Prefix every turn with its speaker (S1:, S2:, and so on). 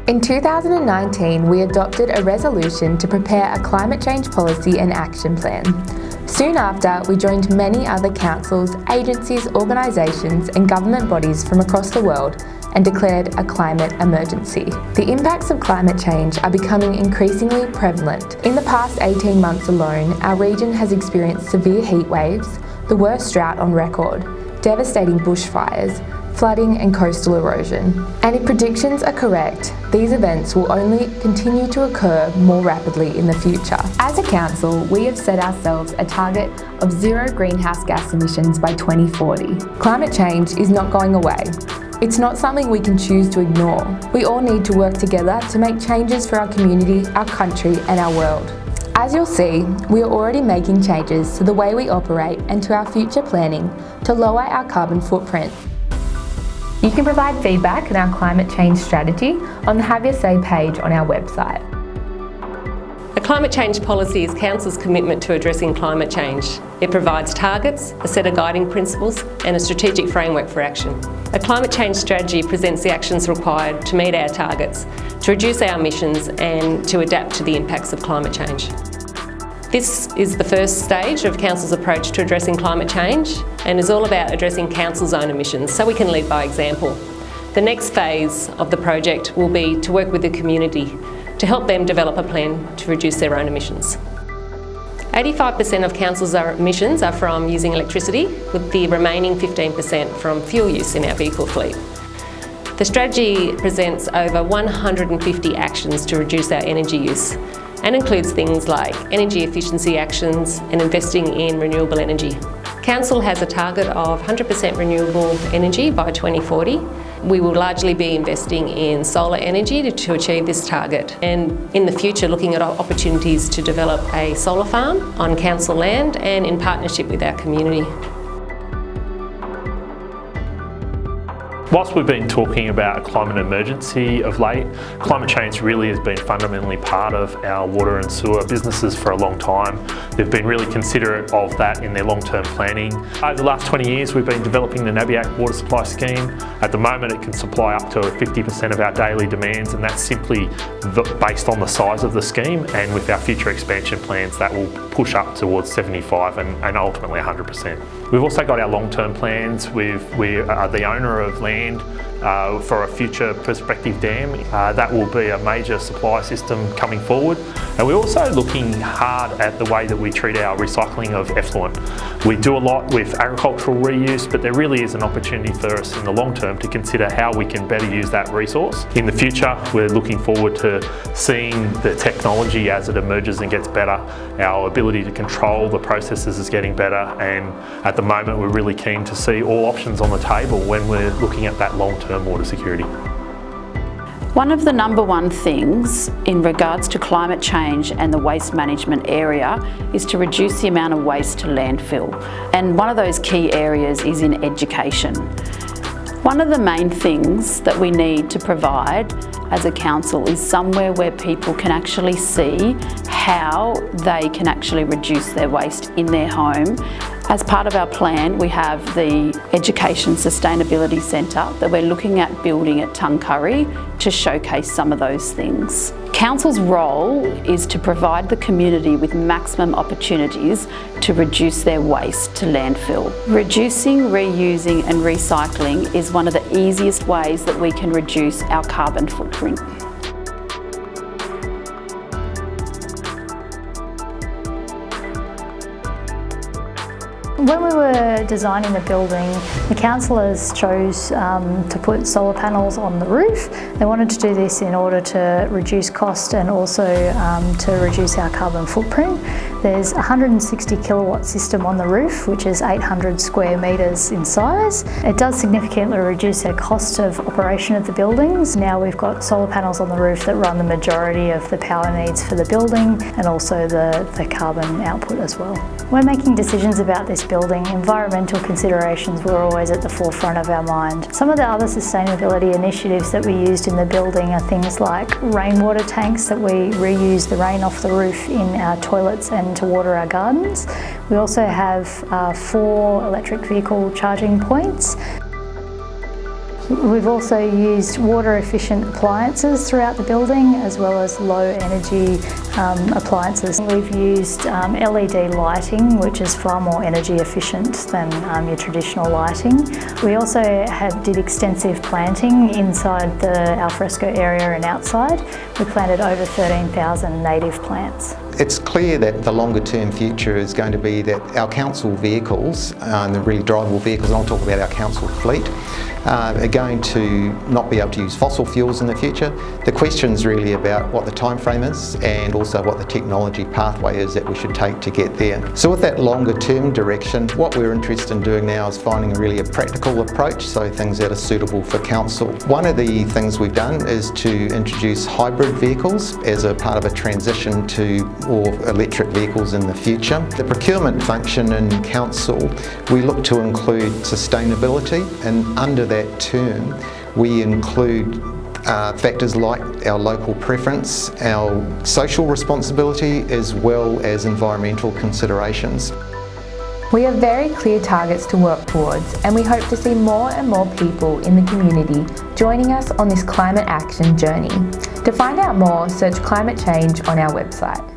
S1: In 2019, we adopted a resolution to prepare a climate change policy and action plan. Soon after, we joined many other councils, agencies, organisations and government bodies from across the world and declared a climate emergency. The impacts of climate change are becoming increasingly prevalent. In the past 18 months alone, our region has experienced severe heat waves, the worst drought on record, devastating bushfires, flooding and coastal erosion. And if predictions are correct, these events will only continue to occur more rapidly in the future. As a council, we have set ourselves a target of 0 greenhouse gas emissions by 2040. Climate change is not going away. It's not something we can choose to ignore. We all need to work together to make changes for our community, our country and our world. As you'll see, we are already making changes to the way we operate and to our future planning to lower our carbon footprint. You can provide feedback on our climate change strategy on the Have Your Say page on our website.
S2: A climate change policy is Council's commitment to addressing climate change. It provides targets, a set of guiding principles and a strategic framework for action. A climate change strategy presents the actions required to meet our targets, to reduce our emissions and to adapt to the impacts of climate change. This is the first stage of Council's approach to addressing climate change and is all about addressing Council's own emissions so we can lead by example. The next phase of the project will be to work with the community to help them develop a plan to reduce their own emissions. 85% of Council's emissions are from using electricity, with the remaining 15% from fuel use in our vehicle fleet. The strategy presents over 150 actions to reduce our energy use and includes things like energy efficiency actions and investing in renewable energy. Council has a target of 100% renewable energy by 2040. We will largely be investing in solar energy to achieve this target, and in the future looking at opportunities to develop a solar farm on council land and in partnership with our community.
S3: Whilst we've been talking about a climate emergency of late, climate change really has been fundamentally part of our water and sewer businesses for a long time. They've been really considerate of that in their long-term planning. Over the last 20 years, we've been developing the Nabiac water supply scheme. At the moment, it can supply up to 50% of our daily demands, and that's simply based on the size of the scheme, and with our future expansion plans, that will push up towards 75 and ultimately 100%. We've also got our long-term plans. We are the owner of land for a future prospective dam. That will be a major supply system coming forward. And we're also looking hard at the way that we treat our recycling of effluent. We do a lot with agricultural reuse, but there really is an opportunity for us in the long term to consider how we can better use that resource. In the future, we're looking forward to seeing the technology as it emerges and gets better. Our ability to control the processes is getting better, and at the moment we're really keen to see all options on the table when we're looking at that long-term water security.
S4: One of the number one things in regards to climate change and the waste management area is to reduce the amount of waste to landfill. And one of those key areas is in education. One of the main things that we need to provide as a council is somewhere where people can actually see how they can actually reduce their waste in their home. As part of our plan, we have the Education Sustainability Centre that we're looking at building at Tungurry to showcase some of those things. Council's role is to provide the community with maximum opportunities to reduce their waste to landfill. Reducing, reusing and recycling is one of the easiest ways that we can reduce our carbon footprint.
S5: When we were designing the building, the councillors chose to put solar panels on the roof. They wanted to do this in order to reduce cost and also to reduce our carbon footprint. There's a 160 kilowatt system on the roof, which is 800 square metres in size. It does significantly reduce our cost of operation of the buildings. Now we've got solar panels on the roof that run the majority of the power needs for the building and also the carbon output as well. When making decisions about this building, environmental considerations were always at the forefront of our mind. Some of the other sustainability initiatives that we used in the building are things like rainwater tanks that we reuse the rain off the roof in our toilets and to water our gardens. We also have 4 electric vehicle charging points. We've also used water efficient appliances throughout the building, as well as low energy appliances. We've used LED lighting, which is far more energy efficient than your traditional lighting. We also did extensive planting inside the alfresco area and outside. We planted over 13,000 native plants.
S6: It's clear that the longer term future is going to be that our council vehicles, the really drivable vehicles, and I'll talk about our council fleet, are going to not be able to use fossil fuels in the future. The question's really about what the time frame is and also what the technology pathway is that we should take to get there. So with that longer term direction, what we're interested in doing now is finding really a practical approach, so things that are suitable for council. One of the things we've done is to introduce hybrid vehicles as a part of a transition to more electric vehicles in the future. The procurement function in council, we look to include sustainability, and under that term we include factors like our local preference, our social responsibility, as well as environmental considerations.
S1: We have very clear targets to work towards, and we hope to see more and more people in the community joining us on this climate action journey. To find out more, search climate change on our website.